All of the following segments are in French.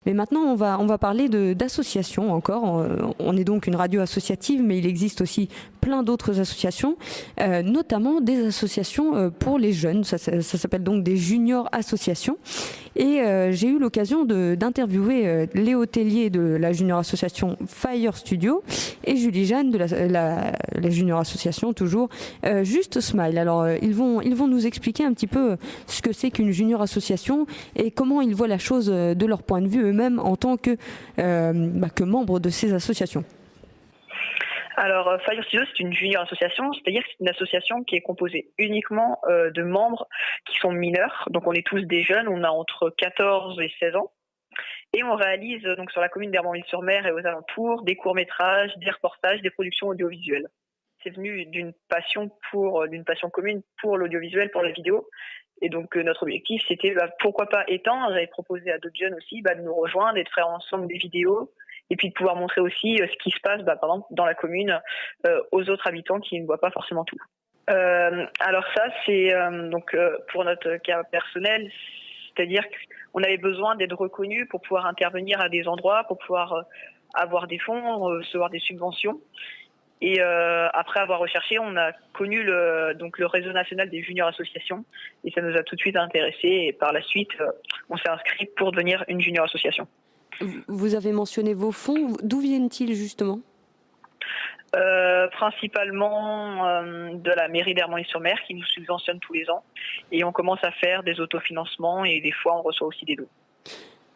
Mais maintenant, on va parler d'associations encore. On est donc une radio associative, mais il existe aussi plein d'autres associations, notamment des associations pour les jeunes. Ça s'appelle donc des juniors associations. Et j'ai eu l'occasion d'interviewer Léo Tellier de la junior association Fire Studio et Julie Jeanne de la junior association toujours Juste Smile. Alors ils vont nous expliquer un petit peu ce que c'est qu'une junior association et comment ils voient la chose de leur point de vue eux-mêmes en tant que membres de ces associations. Alors, Fire Studio, c'est une junior association, c'est-à-dire que c'est une association qui est composée uniquement de membres qui sont mineurs. Donc, on est tous des jeunes, on a entre 14 et 16 ans. Et on réalise donc sur la commune d'Hermanville-sur-Mer et aux alentours des courts-métrages, des reportages, des productions audiovisuelles. C'est venu d'une passion commune pour l'audiovisuel, pour la vidéo. Et donc, notre objectif, c'était pourquoi pas étendre. J'avais proposé à d'autres jeunes aussi de nous rejoindre et de faire ensemble des vidéos. Et puis de pouvoir montrer aussi ce qui se passe, par exemple, dans la commune aux autres habitants qui ne voient pas forcément tout. Alors ça, c'est pour notre cas personnel, c'est-à-dire qu'on avait besoin d'être reconnus pour pouvoir intervenir à des endroits, pour pouvoir avoir des fonds, recevoir des subventions. Et après avoir recherché, on a connu le réseau national des juniors associations et ça nous a tout de suite intéressés. Et par la suite, on s'est inscrit pour devenir une junior association. Vous avez mentionné vos fonds. D'où viennent-ils justement ? Principalement de la mairie d'Hermanville-sur-Mer qui nous subventionne tous les ans. Et on commence à faire des autofinancements et des fois on reçoit aussi des dons.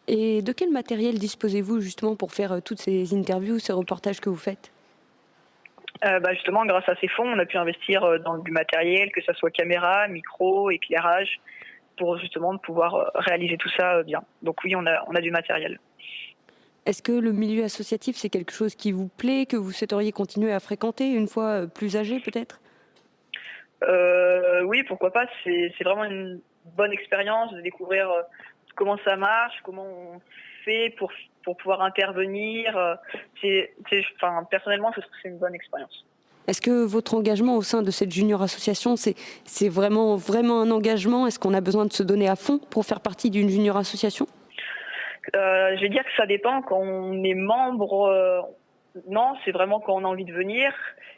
Et de quel matériel disposez-vous justement pour faire toutes ces interviews, ces reportages que vous faites ? Justement, grâce à ces fonds, on a pu investir dans du matériel, que ce soit caméra, micro, éclairage, pour justement pouvoir réaliser tout ça bien. Donc oui, on a du matériel. Est-ce que le milieu associatif, c'est quelque chose qui vous plaît, que vous souhaiteriez continuer à fréquenter une fois plus âgé peut-être ? Oui, pourquoi pas. C'est vraiment une bonne expérience de découvrir comment ça marche, comment on fait pour pouvoir intervenir. Personnellement, je trouve que c'est une bonne expérience. Est-ce que votre engagement au sein de cette junior association, c'est vraiment un engagement ? Est-ce qu'on a besoin de se donner à fond pour faire partie d'une junior association ? Je vais dire que ça dépend. Quand on est membre, non, c'est vraiment quand on a envie de venir.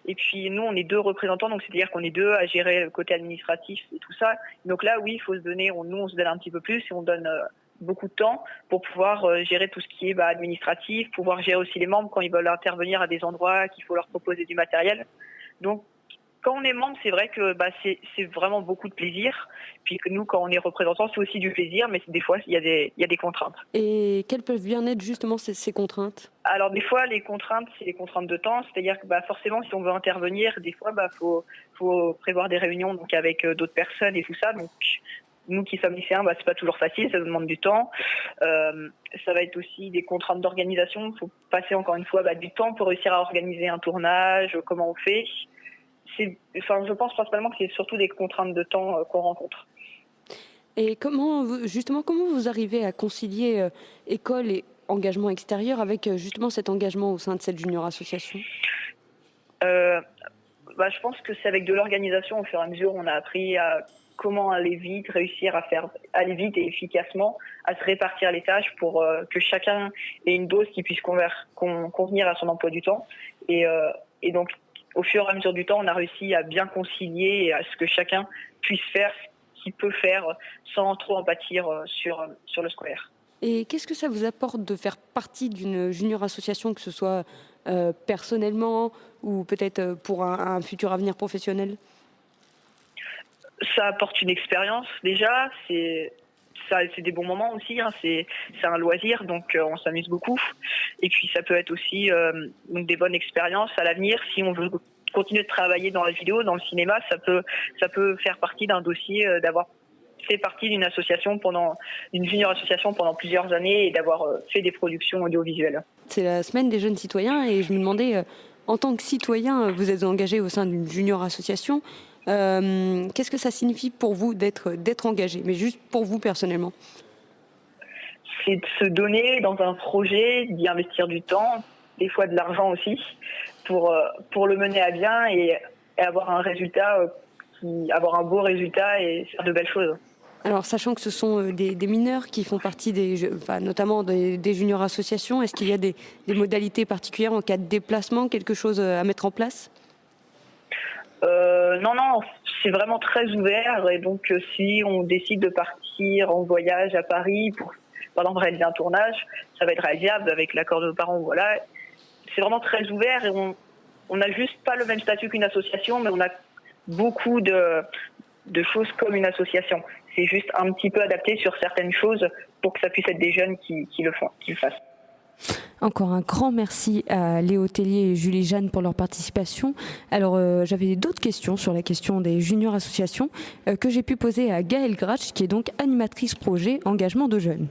Et puis nous, on est 2 représentants, donc c'est-à-dire qu'on est 2 à gérer le côté administratif et tout ça. Donc là, oui, il faut se donner. Nous, on se donne un petit peu plus et on donne beaucoup de temps pour pouvoir gérer tout ce qui est administratif, pouvoir gérer aussi les membres quand ils veulent intervenir à des endroits qu'il faut leur proposer du matériel. Donc quand on est membre, c'est vrai que c'est vraiment beaucoup de plaisir. Puis que nous, quand on est représentant, c'est aussi du plaisir, mais des fois, il y a des contraintes. Et quelles peuvent bien être justement ces contraintes ? Alors des fois, les contraintes, c'est les contraintes de temps. C'est-à-dire que forcément, si on veut intervenir, des fois, faut prévoir des réunions donc avec d'autres personnes et tout ça. Donc nous qui sommes lycéens, c'est pas toujours facile, ça nous demande du temps. Ça va être aussi des contraintes d'organisation. Il faut passer encore une fois du temps pour réussir à organiser un tournage, comment on fait. Je pense principalement que c'est surtout des contraintes de temps qu'on rencontre. Et comment vous arrivez à concilier école et engagement extérieur avec justement cet engagement au sein de cette junior association ? Je pense que c'est avec de l'organisation. Au fur et à mesure, on a appris à comment aller vite, réussir à aller vite et efficacement, à se répartir les tâches pour que chacun ait une dose qui puisse convenir à son emploi du temps. Et donc, au fur et à mesure du temps, on a réussi à bien concilier et à ce que chacun puisse faire ce qu'il peut faire sans trop en pâtir sur le scolaire. Et qu'est-ce que ça vous apporte de faire partie d'une junior association, que ce soit personnellement ou peut-être pour un futur avenir professionnel ? Ça apporte une expérience déjà, c'est des bons moments aussi, c'est un loisir, donc on s'amuse beaucoup. Et puis ça peut être aussi des bonnes expériences à l'avenir. Si on veut continuer de travailler dans la vidéo, dans le cinéma, ça peut faire partie d'un dossier d'avoir fait partie d'une junior association pendant plusieurs années et d'avoir fait des productions audiovisuelles. C'est la semaine des jeunes citoyens et je me demandais, en tant que citoyen, vous êtes engagé au sein d'une junior association. Qu'est-ce que ça signifie pour vous d'être engagé, mais juste pour vous personnellement ? C'est de se donner dans un projet, d'y investir du temps, des fois de l'argent aussi, pour le mener à bien et avoir un résultat, avoir un beau résultat et faire de belles choses. Alors, sachant que ce sont des mineurs qui font partie notamment des juniors associations, est-ce qu'il y a des modalités particulières en cas de déplacement, quelque chose à mettre en place ? Non, c'est vraiment très ouvert. Et donc, si on décide de partir en voyage à Paris pour, par exemple, réaliser un tournage, ça va être réalisable avec l'accord de nos parents. Voilà, c'est vraiment très ouvert et on n'a juste pas le même statut qu'une association, mais on a beaucoup de choses comme une association. C'est juste un petit peu adapté sur certaines choses pour que ça puisse être des jeunes qui le fassent. Encore un grand merci à Léo Tellier et Julie Jeanne pour leur participation. Alors, j'avais d'autres questions sur la question des juniors associations que j'ai pu poser à Gaëlle Gratch, qui est donc animatrice projet engagement de jeunes.